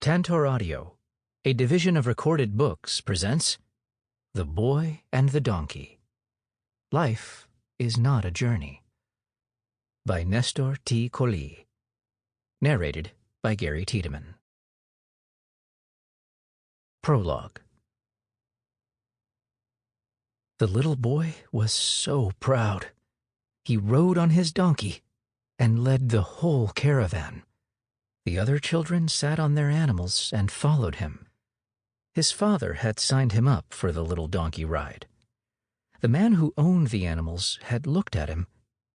Tantor Audio, a division of Recorded Books, presents The Boy and the Donkey. Life is Not a Journey, by Nestor T. Kolee. Narrated by Gary Tiedemann. Prologue. The little boy was so proud. He rode on his donkey and led the whole caravan. The other children sat on their animals and followed him. His father had signed him up for the little donkey ride. The man who owned the animals had looked at him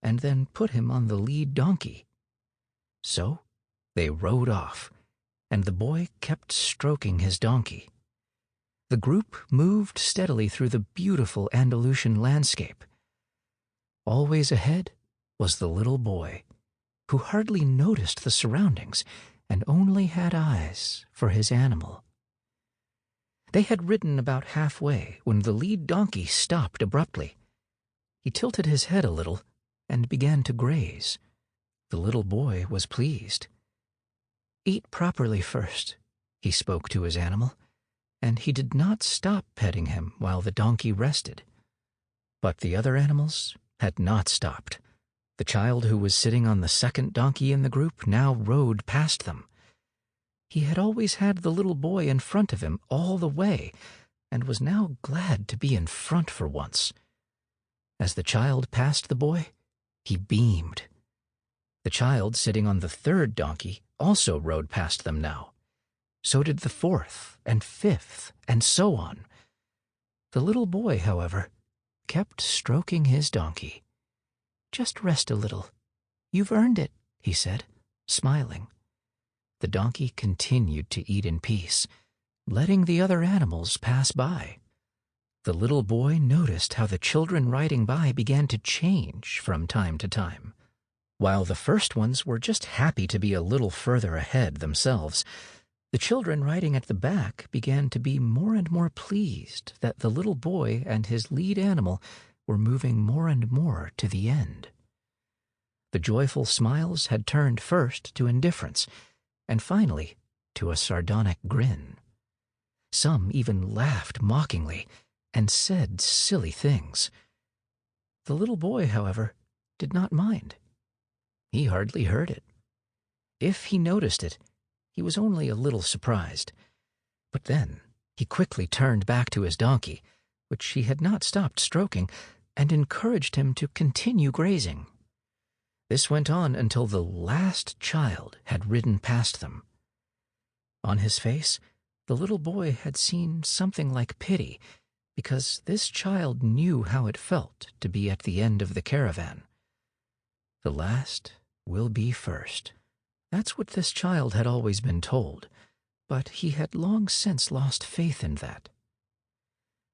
and then put him on the lead donkey. So they rode off, and the boy kept stroking his donkey. The group moved steadily through the beautiful Andalusian landscape. Always ahead was the little boy, who hardly noticed the surroundings and only had eyes for his animal. They had ridden about halfway when the lead donkey stopped abruptly. He tilted his head a little and began to graze. The little boy was pleased. "Eat properly first," he spoke to his animal, and he did not stop petting him while the donkey rested. But the other animals had not stopped. The child who was sitting on the second donkey in the group now rode past them. He had always had the little boy in front of him all the way, and was now glad to be in front for once. As the child passed the boy, he beamed. The child sitting on the third donkey also rode past them now. So did the fourth and fifth, and so on. The little boy, however, kept stroking his donkey. "Just rest a little. You've earned it," he said, smiling. The donkey continued to eat in peace, letting the other animals pass by. The little boy noticed how the children riding by began to change from time to time. While the first ones were just happy to be a little further ahead themselves, the children riding at the back began to be more and more pleased that the little boy and his lead animal were moving more and more to the end. The joyful smiles had turned first to indifference, and finally to a sardonic grin. Some even laughed mockingly and said silly things. The little boy, however, did not mind. He hardly heard it. If he noticed it, he was only a little surprised. But then he quickly turned back to his donkey, which he had not stopped stroking, and encouraged him to continue grazing. This went on until the last child had ridden past them. On his face, the little boy had seen something like pity, because this child knew how it felt to be at the end of the caravan. The last will be first. That's what this child had always been told, but he had long since lost faith in that.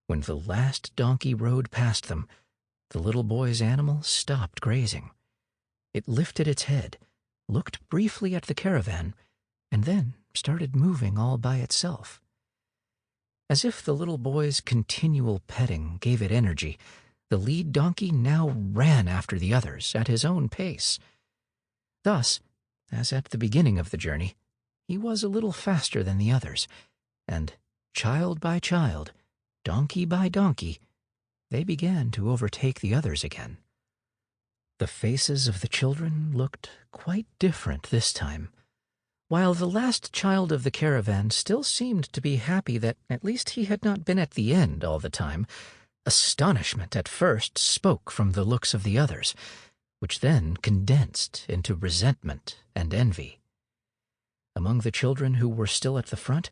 When the last donkey rode past them, the little boy's animal stopped grazing. It lifted its head, looked briefly at the caravan, and then started moving all by itself. As if the little boy's continual petting gave it energy, the lead donkey now ran after the others at his own pace. Thus, as at the beginning of the journey, he was a little faster than the others, and child by child, donkey by donkey, they began to overtake the others again. The faces of the children looked quite different this time. While the last child of the caravan still seemed to be happy that at least he had not been at the end all the time, astonishment at first spoke from the looks of the others, which then condensed into resentment and envy. Among the children who were still at the front,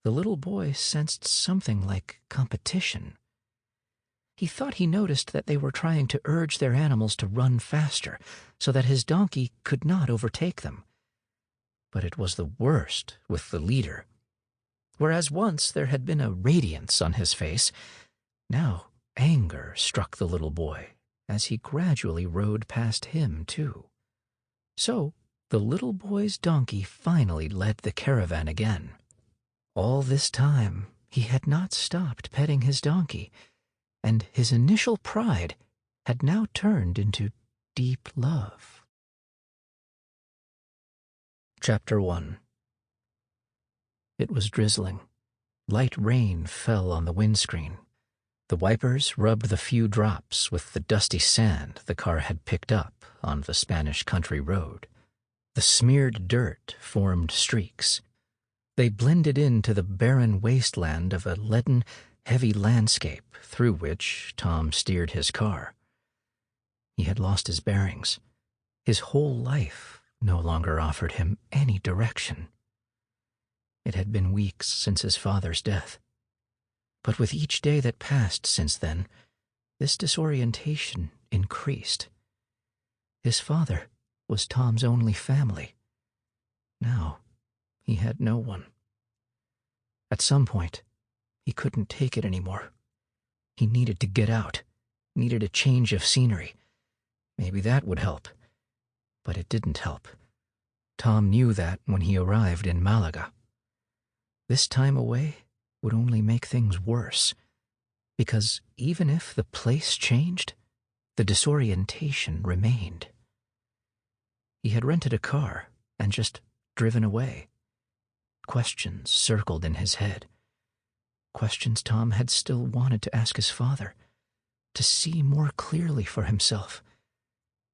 the little boy sensed something like competition. He thought he noticed that they were trying to urge their animals to run faster so that his donkey could not overtake them. But it was the worst with the leader. Whereas once there had been a radiance on his face, now anger struck the little boy as he gradually rode past him too. So the little boy's donkey finally led the caravan again. All this time he had not stopped petting his donkey, and his initial pride had now turned into deep love. Chapter 1. It was drizzling. Light rain fell on the windscreen. The wipers rubbed the few drops with the dusty sand the car had picked up on the Spanish country road. The smeared dirt formed streaks. They blended into the barren wasteland of a leaden, heavy landscape through which Tom steered his car. He had lost his bearings. His whole life no longer offered him any direction. It had been weeks since his father's death. But with each day that passed since then, this disorientation increased. His father was Tom's only family. Now, he had no one. At some point, he couldn't take it anymore. He needed to get out, needed a change of scenery. Maybe that would help. But it didn't help. Tom knew that when he arrived in Malaga. This time away would only make things worse, because even if the place changed, the disorientation remained. He had rented a car and just driven away. Questions circled in his head. Questions Tom had still wanted to ask his father, to see more clearly for himself,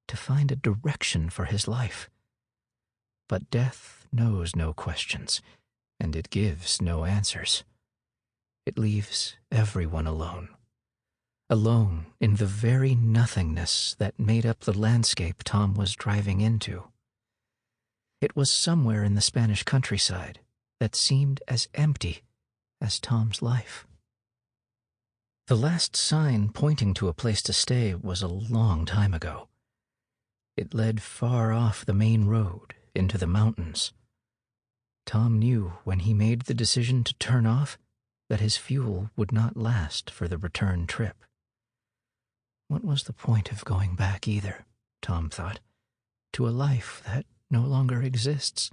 to find a direction for his life. But death knows no questions, and it gives no answers. It leaves everyone alone. Alone in the very nothingness that made up the landscape Tom was driving into. It was somewhere in the Spanish countryside that seemed as empty as Tom's life. The last sign pointing to a place to stay was a long time ago. It led far off the main road into the mountains. Tom knew when he made the decision to turn off that his fuel would not last for the return trip. What was the point of going back either, Tom thought, to a life that no longer exists?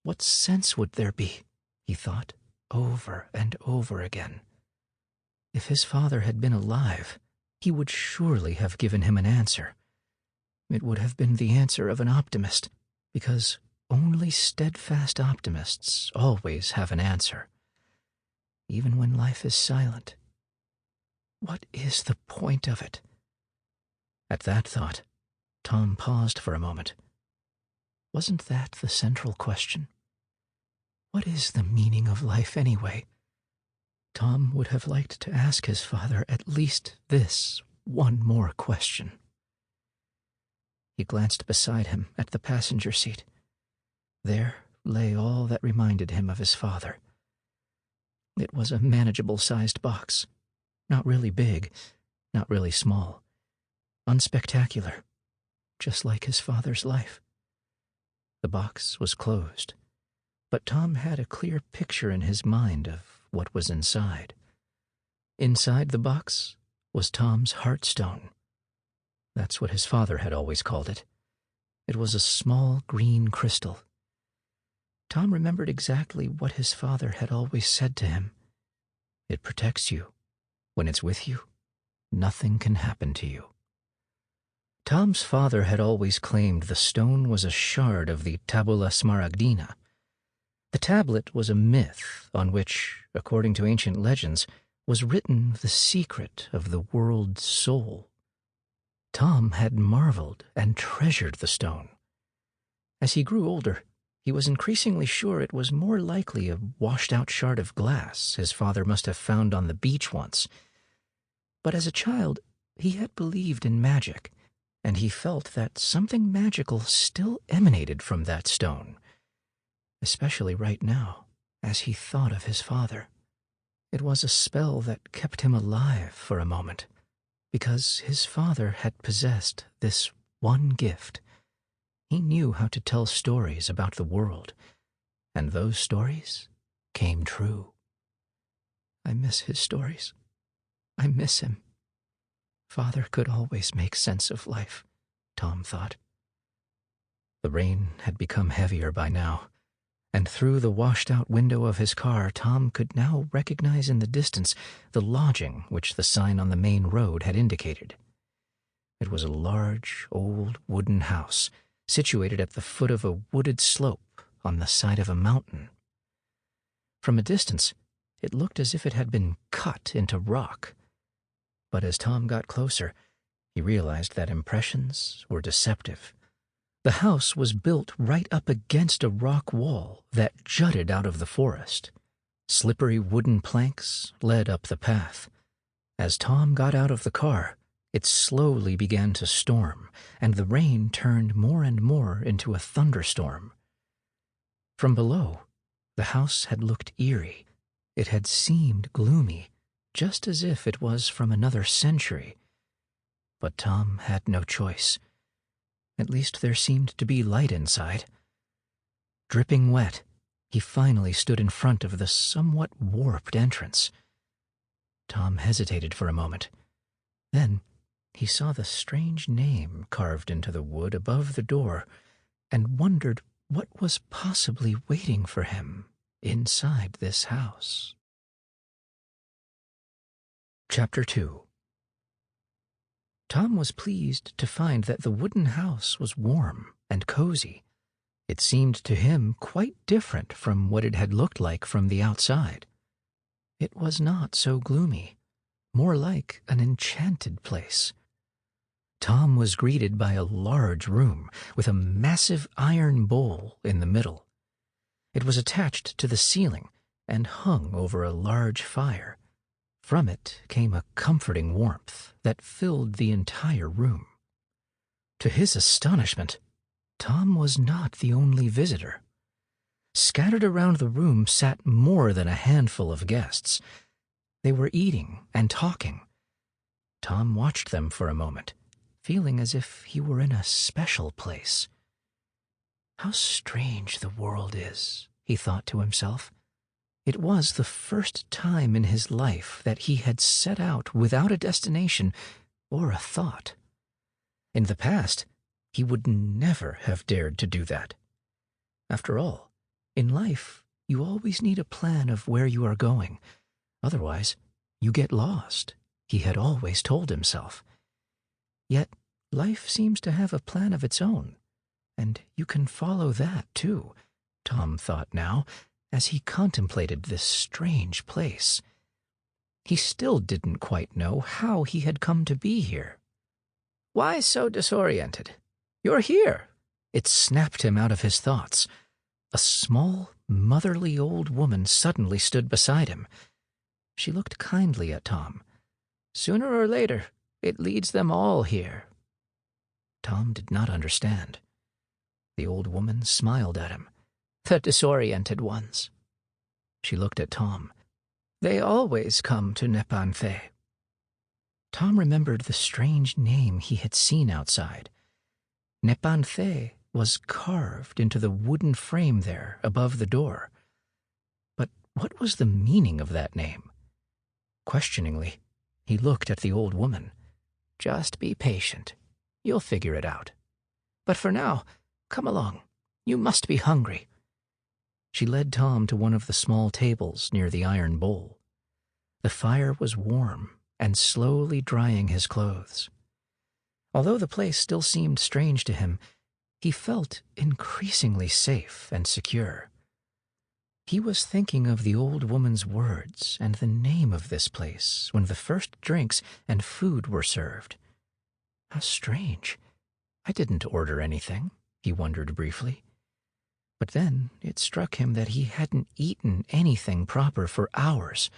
What sense would there be, he thought, over and over again. If his father had been alive, he would surely have given him an answer. It would have been the answer of an optimist, because only steadfast optimists always have an answer, even when life is silent. What is the point of it? At that thought, Tom paused for a moment. Wasn't that the central question? What is the meaning of life anyway? Tom would have liked to ask his father at least this one more question. He glanced beside him at the passenger seat. There lay all that reminded him of his father. It was a manageable-sized box. Not really big, not really small. Unspectacular, just like his father's life. The box was closed, but Tom had a clear picture in his mind of what was inside. Inside the box was Tom's heartstone. That's what his father had always called it. It was a small green crystal. Tom remembered exactly what his father had always said to him. It protects you. When it's with you, nothing can happen to you. Tom's father had always claimed the stone was a shard of the tabula smaragdina. The tablet was a myth on which, according to ancient legends, was written the secret of the world's soul. Tom had marveled and treasured the stone. As he grew older, he was increasingly sure it was more likely a washed-out shard of glass his father must have found on the beach once. But as a child, he had believed in magic, and he felt that something magical still emanated from that stone, especially right now, as he thought of his father. It was a spell that kept him alive for a moment, because his father had possessed this one gift. He knew how to tell stories about the world, and those stories came true. I miss his stories. I miss him. Father could always make sense of life, Tom thought. The rain had become heavier by now, and through the washed-out window of his car, Tom could now recognize in the distance the lodging which the sign on the main road had indicated. It was a large, old wooden house, situated at the foot of a wooded slope on the side of a mountain. From a distance, it looked as if it had been cut into rock. But as Tom got closer, he realized that impressions were deceptive. The house was built right up against a rock wall that jutted out of the forest. Slippery wooden planks led up the path. As Tom got out of the car, it slowly began to storm, and the rain turned more and more into a thunderstorm. From below, the house had looked eerie. It had seemed gloomy, just as if it was from another century. But Tom had no choice. At least there seemed to be light inside. Dripping wet, he finally stood in front of the somewhat warped entrance. Tom hesitated for a moment. Then he saw the strange name carved into the wood above the door and wondered what was possibly waiting for him inside this house. Chapter 2. Tom was pleased to find that the wooden house was warm and cozy. It seemed to him quite different from what it had looked like from the outside. It was not so gloomy, more like an enchanted place. Tom was greeted by a large room with a massive iron bowl in the middle. It was attached to the ceiling and hung over a large fire. From it came a comforting warmth that filled the entire room. To his astonishment, Tom was not the only visitor. Scattered around the room sat more than a handful of guests. They were eating and talking. Tom watched them for a moment, feeling as if he were in a special place. How strange the world is, he thought to himself. It was the first time in his life that he had set out without a destination or a thought. In the past, he would never have dared to do that. After all, in life, you always need a plan of where you are going. Otherwise, you get lost, he had always told himself. Yet, life seems to have a plan of its own, and you can follow that too, Tom thought now, as he contemplated this strange place. He still didn't quite know how he had come to be here. "Why so disoriented? You're here!" It snapped him out of his thoughts. A small, motherly old woman suddenly stood beside him. She looked kindly at Tom. "Sooner or later, it leads them all here." Tom did not understand. The old woman smiled at him. "The disoriented ones." She looked at Tom. "They always come to Nepanthe." Tom remembered the strange name he had seen outside. Nepanthe was carved into the wooden frame there above the door. But what was the meaning of that name? Questioningly, he looked at the old woman. "Just be patient. You'll figure it out. But for now, come along. You must be hungry." She led Tom to one of the small tables near the iron bowl. The fire was warm and slowly drying his clothes. Although the place still seemed strange to him, he felt increasingly safe and secure. He was thinking of the old woman's words and the name of this place when the first drinks and food were served. How strange. I didn't order anything, he wondered briefly. But then it struck him that he hadn't eaten anything proper for hours.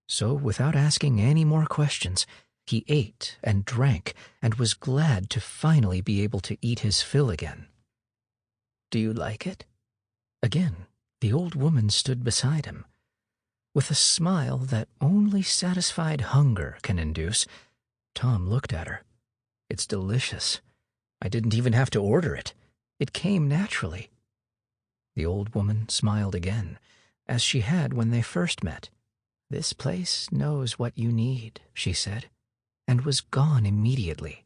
So, without asking any more questions, he ate and drank and was glad to finally be able to eat his fill again. "Do you like it?" Again, the old woman stood beside him. With a smile that only satisfied hunger can induce, Tom looked at her. "It's delicious. I didn't even have to order it. It came naturally." The old woman smiled again, as she had when they first met. "This place knows what you need," she said, and was gone immediately.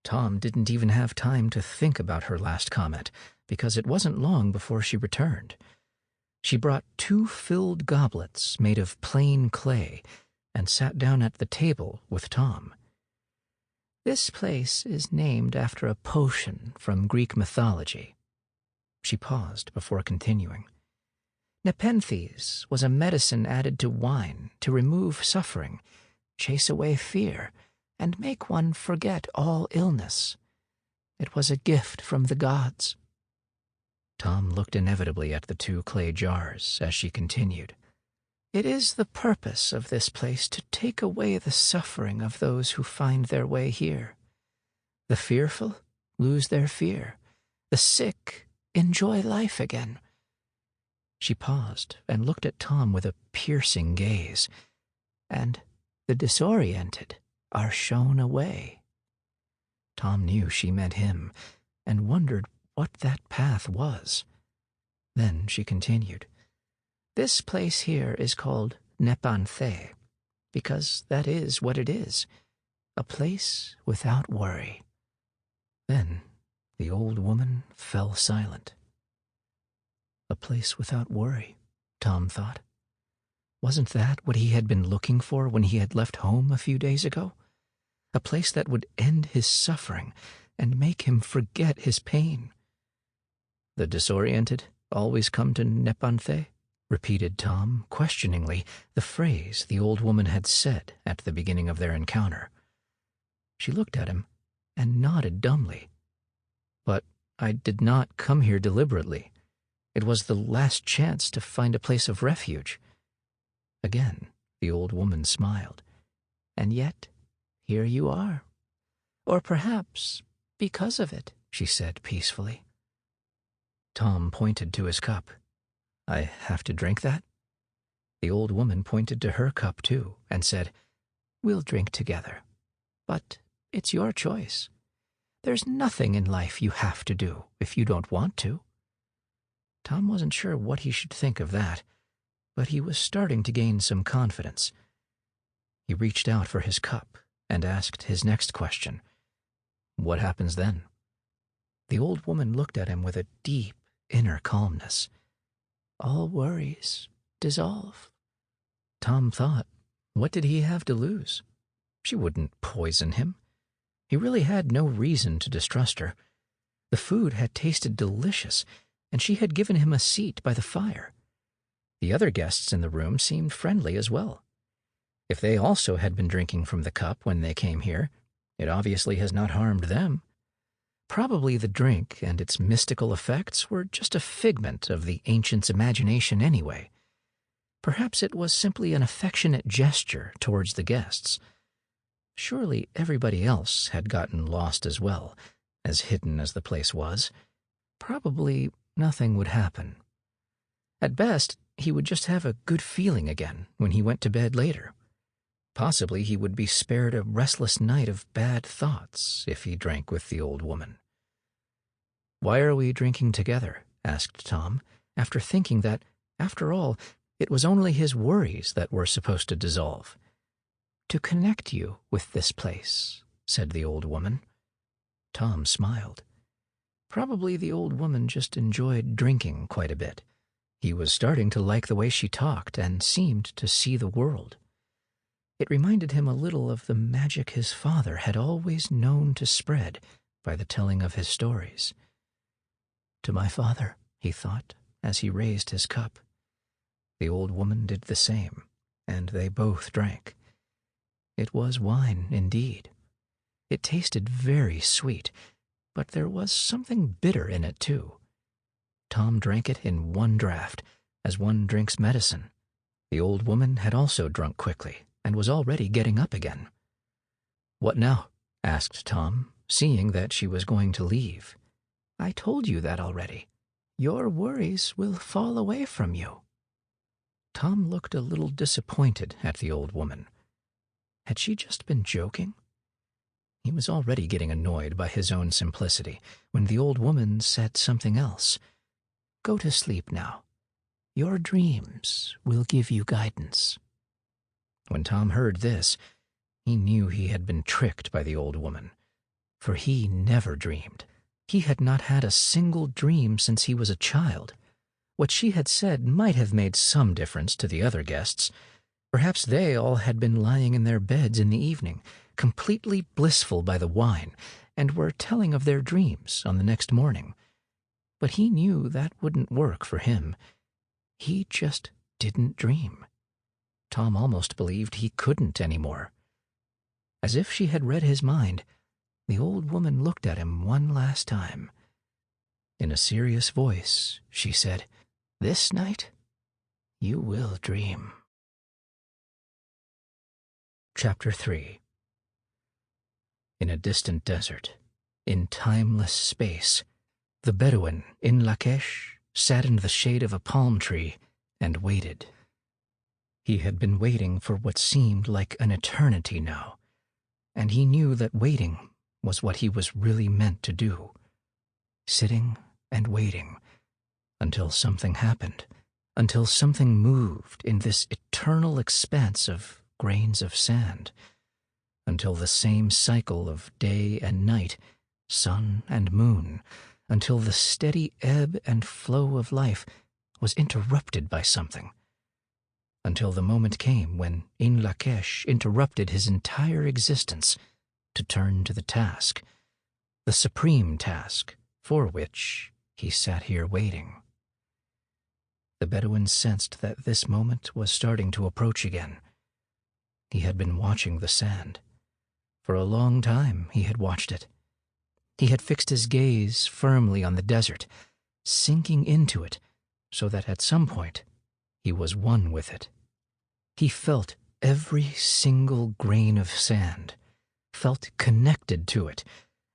Tom didn't even have time to think about her last comment, because it wasn't long before she returned. She brought 2 filled goblets made of plain clay and sat down at the table with Tom. "This place is named after a potion from Greek mythology." She paused before continuing. Nepenthes was a medicine added to wine to remove suffering, chase away fear, and make one forget all illness. It was a gift from the gods. Tom looked inevitably at the 2 clay jars as she continued. It is the purpose of this place to take away the suffering of those who find their way here. The fearful lose their fear. The sick enjoy life again. She paused and looked at Tom with a piercing gaze. And the disoriented are shown a way. Tom knew she meant him and wondered what that path was. Then she continued. This place here is called Nepanthe, because that is what it is, a place without worry. Then the old woman fell silent. A place without worry, Tom thought. Wasn't that what he had been looking for when he had left home a few days ago? A place that would end his suffering and make him forget his pain. The disoriented always come to Nepanthe? Repeated Tom, questioningly, the phrase the old woman had said at the beginning of their encounter. She looked at him and nodded dumbly. But I did not come here deliberately. It was the last chance to find a place of refuge. Again, the old woman smiled. And yet, here you are. Or perhaps because of it, she said peacefully. Tom pointed to his cup. I have to drink that? The old woman pointed to her cup, too, and said, We'll drink together. But it's your choice. There's nothing in life you have to do if you don't want to. Tom wasn't sure what he should think of that, but he was starting to gain some confidence. He reached out for his cup and asked his next question. What happens then? The old woman looked at him with a deep inner calmness. All worries dissolve. Tom thought, what did he have to lose? She wouldn't poison him. He really had no reason to distrust her. The food had tasted delicious, and she had given him a seat by the fire. The other guests in the room seemed friendly as well. If they also had been drinking from the cup when they came here, it obviously has not harmed them. Probably the drink and its mystical effects were just a figment of the ancient's imagination anyway. Perhaps it was simply an affectionate gesture towards the guests. Surely everybody else had gotten lost as well, as hidden as the place was. Probably nothing would happen. At best, he would just have a good feeling again when he went to bed later. Possibly he would be spared a restless night of bad thoughts if he drank with the old woman. Why are we drinking together? Asked Tom, after thinking that, after all, it was only his worries that were supposed to dissolve. To connect you with this place, said the old woman. Tom smiled. Probably the old woman just enjoyed drinking quite a bit. He was starting to like the way she talked and seemed to see the world. It reminded him a little of the magic his father had always known to spread by the telling of his stories. To my father, he thought, as he raised his cup. The old woman did the same, and they both drank. It was wine, indeed. It tasted very sweet, but there was something bitter in it, too. Tom drank it in one draught, as one drinks medicine. The old woman had also drunk quickly, and was already getting up again. What now? Asked Tom, seeing that she was going to leave. I told you that already. Your worries will fall away from you. Tom looked a little disappointed at the old woman. Had she just been joking? He was already getting annoyed by his own simplicity when the old woman said something else. Go to sleep now. Your dreams will give you guidance. When Tom heard this, he knew he had been tricked by the old woman, for he never dreamed. He had not had a single dream since he was a child. What she had said might have made some difference to the other guests. Perhaps they all had been lying in their beds in the evening, completely blissful by the wine, and were telling of their dreams on the next morning. But he knew that wouldn't work for him. he just didn't dream. Tom almost believed he couldn't anymore. As if she had read his mind, the old woman looked at him one last time. In a serious voice, she said, "This night, you will dream." Chapter 3. In a distant desert, in timeless space, the Bedouin in Lakesh sat in the shade of a palm tree and waited. He had been waiting for what seemed like an eternity now, and he knew that waiting was what he was really meant to do. Sitting and waiting until something happened, until something moved in this eternal expanse of grains of sand, until the same cycle of day and night, sun and moon, until the steady ebb and flow of life was interrupted by something, until the moment came when In Lakesh interrupted his entire existence to turn to the task, the supreme task for which he sat here waiting. The Bedouin sensed that this moment was starting to approach again. He had been watching the sand. For a long time he had watched it. He had fixed his gaze firmly on the desert, sinking into it so that at some point he was one with it. He felt every single grain of sand, felt connected to it,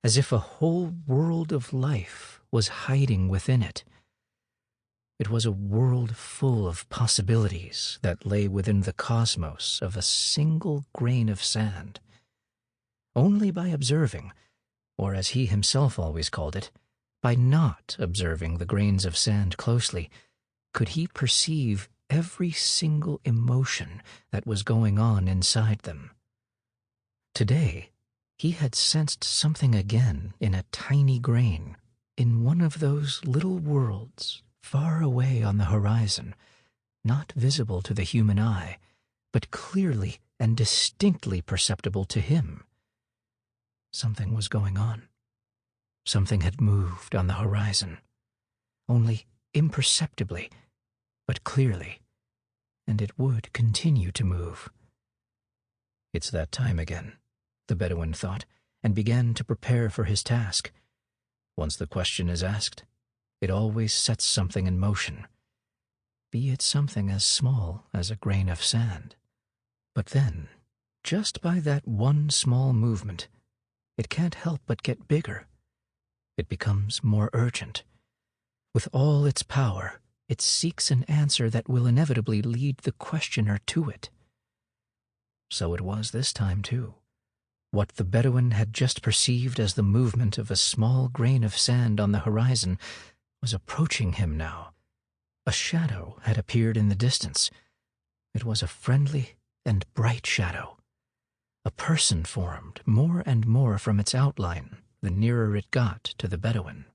as if a whole world of life was hiding within it. It was a world full of possibilities that lay within the cosmos of a single grain of sand. Only by observing, or as he himself always called it, by not observing the grains of sand closely, could he perceive every single emotion that was going on inside them. Today, he had sensed something again in a tiny grain, in one of those little worlds far away on the horizon, not visible to the human eye, but clearly and distinctly perceptible to him. Something was going on. Something had moved on the horizon, only imperceptibly, but clearly, and it would continue to move. It's that time again, the Bedouin thought, and began to prepare for his task. Once the question is asked, it always sets something in motion, be it something as small as a grain of sand. But then, just by that one small movement, it can't help but get bigger. It becomes more urgent. With all its power, it seeks an answer that will inevitably lead the questioner to it. So it was this time, too. What the Bedouin had just perceived as the movement of a small grain of sand on the horizon was approaching him now. A shadow had appeared in the distance. It was a friendly and bright shadow. A person formed more and more from its outline the nearer it got to the Bedouin.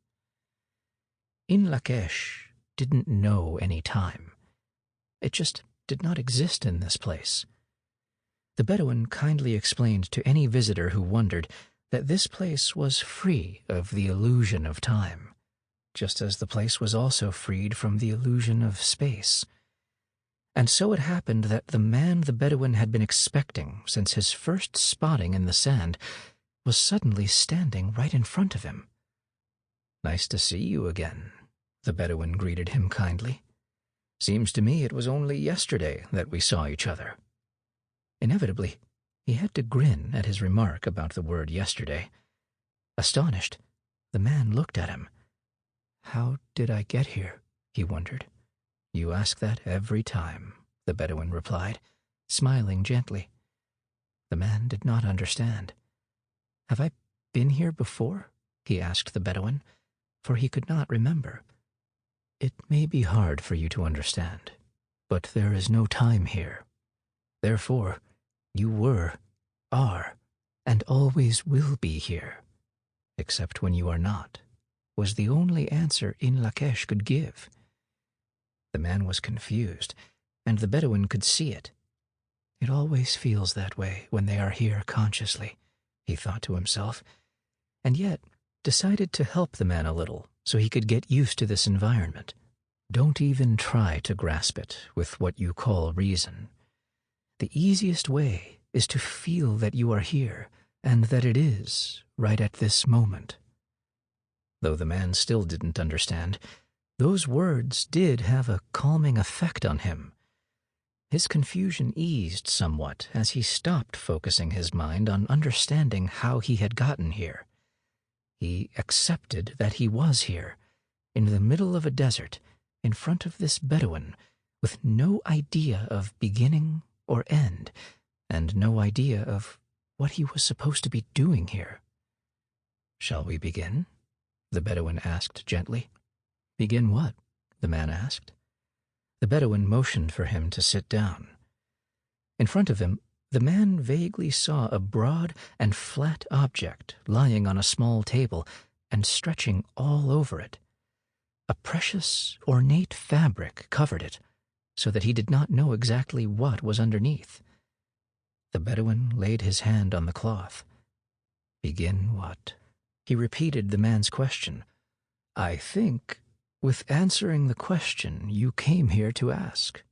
In Lakesh didn't know any time. It just did not exist in this place. The Bedouin kindly explained to any visitor who wondered that this place was free of the illusion of time, just as the place was also freed from the illusion of space. And so it happened that the man the Bedouin had been expecting since his first spotting in the sand was suddenly standing right in front of him. "Nice to see you again," the Bedouin greeted him kindly. "Seems to me it was only yesterday that we saw each other." Inevitably, he had to grin at his remark about the word yesterday. Astonished, the man looked at him. "How did I get here?" he wondered. "You ask that every time," the Bedouin replied, smiling gently. The man did not understand. "Have I been here before?" he asked the Bedouin, for he could not remember. "It may be hard for you to understand, but there is no time here. Therefore, you were, are, and always will be here, except when you are not," was the only answer In Lakesh could give. The man was confused, and the Bedouin could see it. "It always feels that way when they are here consciously," he thought to himself, and yet decided to help the man a little so he could get used to this environment. Don't even try to grasp it with what you call reason. The easiest way is to feel that you are here and that it is right at this moment. Though the man still didn't understand, those words did have a calming effect on him. His confusion eased somewhat as he stopped focusing his mind on understanding how he had gotten here. He accepted that he was here, in the middle of a desert, in front of this Bedouin, with no idea of beginning or end, and no idea of what he was supposed to be doing here. "Shall we begin?" the Bedouin asked gently. "Begin what?" the man asked. The Bedouin motioned for him to sit down. In front of him, the man vaguely saw a broad and flat object lying on a small table and stretching all over it. A precious, ornate fabric covered it, so that he did not know exactly what was underneath. The Bedouin laid his hand on the cloth. "Begin what?" He repeated the man's question. "I think, with answering the question you came here to ask."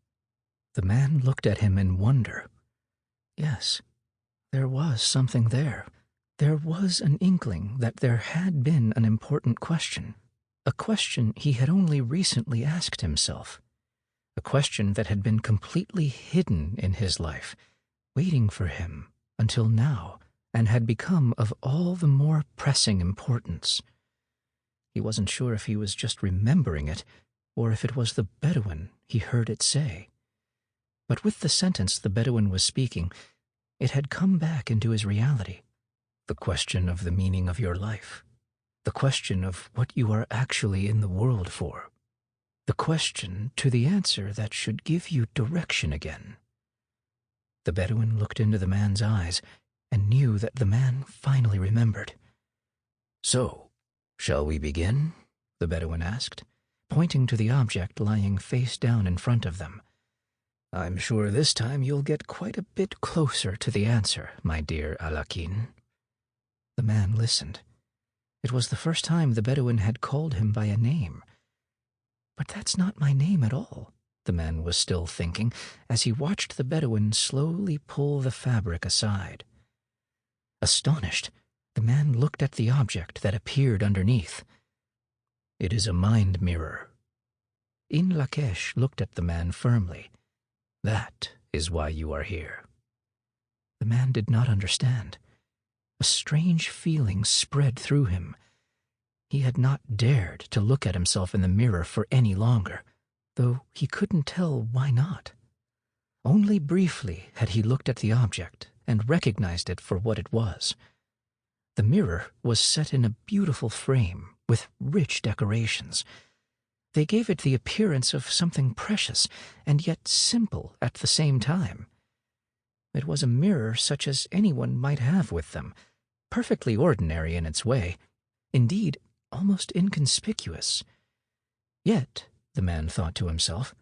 The man looked at him in wonder. Yes, there was something there. There was an inkling that there had been an important question, a question he had only recently asked himself, a question that had been completely hidden in his life, waiting for him until now, and had become of all the more pressing importance. He wasn't sure if he was just remembering it, or if it was the Bedouin he heard it say. But with the sentence the Bedouin was speaking, it had come back into his reality. The question of the meaning of your life. The question of what you are actually in the world for. The question to the answer that should give you direction again. The Bedouin looked into the man's eyes and knew that the man finally remembered. "So, shall we begin?" the Bedouin asked, pointing to the object lying face down in front of them. "I'm sure this time you'll get quite a bit closer to the answer, my dear Alakin." The man listened. It was the first time the Bedouin had called him by a name. "But that's not my name at all," the man was still thinking, as he watched the Bedouin slowly pull the fabric aside. Astonished, the man looked at the object that appeared underneath. "It is a mind mirror." In Lakesh looked at the man firmly. "That is why you are here." The man did not understand. A strange feeling spread through him. He had not dared to look at himself in the mirror for any longer, though he couldn't tell why not. Only briefly had he looked at the object and recognized it for what it was. The mirror was set in a beautiful frame with rich decorations. They gave it the appearance of something precious and yet simple at the same time. It was a mirror such as anyone might have with them, perfectly ordinary in its way, indeed almost inconspicuous. Yet, the man thought to himself,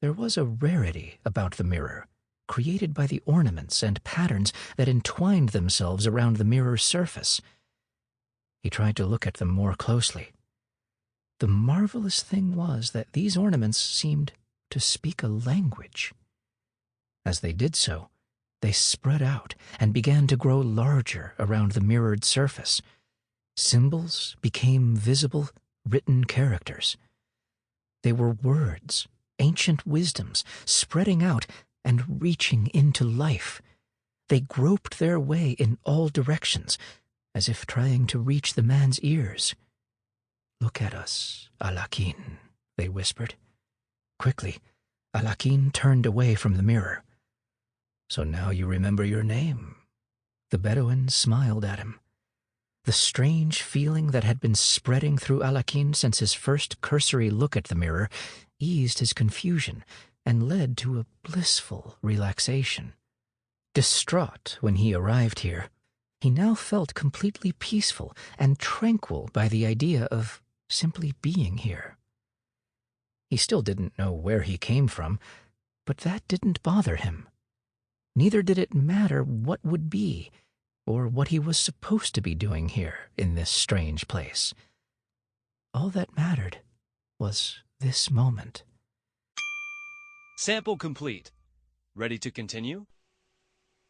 there was a rarity about the mirror, created by the ornaments and patterns that entwined themselves around the mirror's surface. He tried to look at them more closely. The marvelous thing was that these ornaments seemed to speak a language. As they did so, they spread out and began to grow larger around the mirrored surface. Symbols became visible, written characters. They were words, ancient wisdoms, spreading out and reaching into life. They groped their way in all directions, as if trying to reach the man's ears. "Look at us, Alakin," they whispered. Quickly, Alakin turned away from the mirror. "So now you remember your name." The Bedouin smiled at him. The strange feeling that had been spreading through Alakin since his first cursory look at the mirror eased his confusion and led to a blissful relaxation. Distraught when he arrived here, he now felt completely peaceful and tranquil by the idea of simply being here. He still didn't know where he came from, but that didn't bother him. Neither did it matter what would be, or what he was supposed to be doing here in this strange place. All that mattered was this moment. Sample complete. Ready to continue?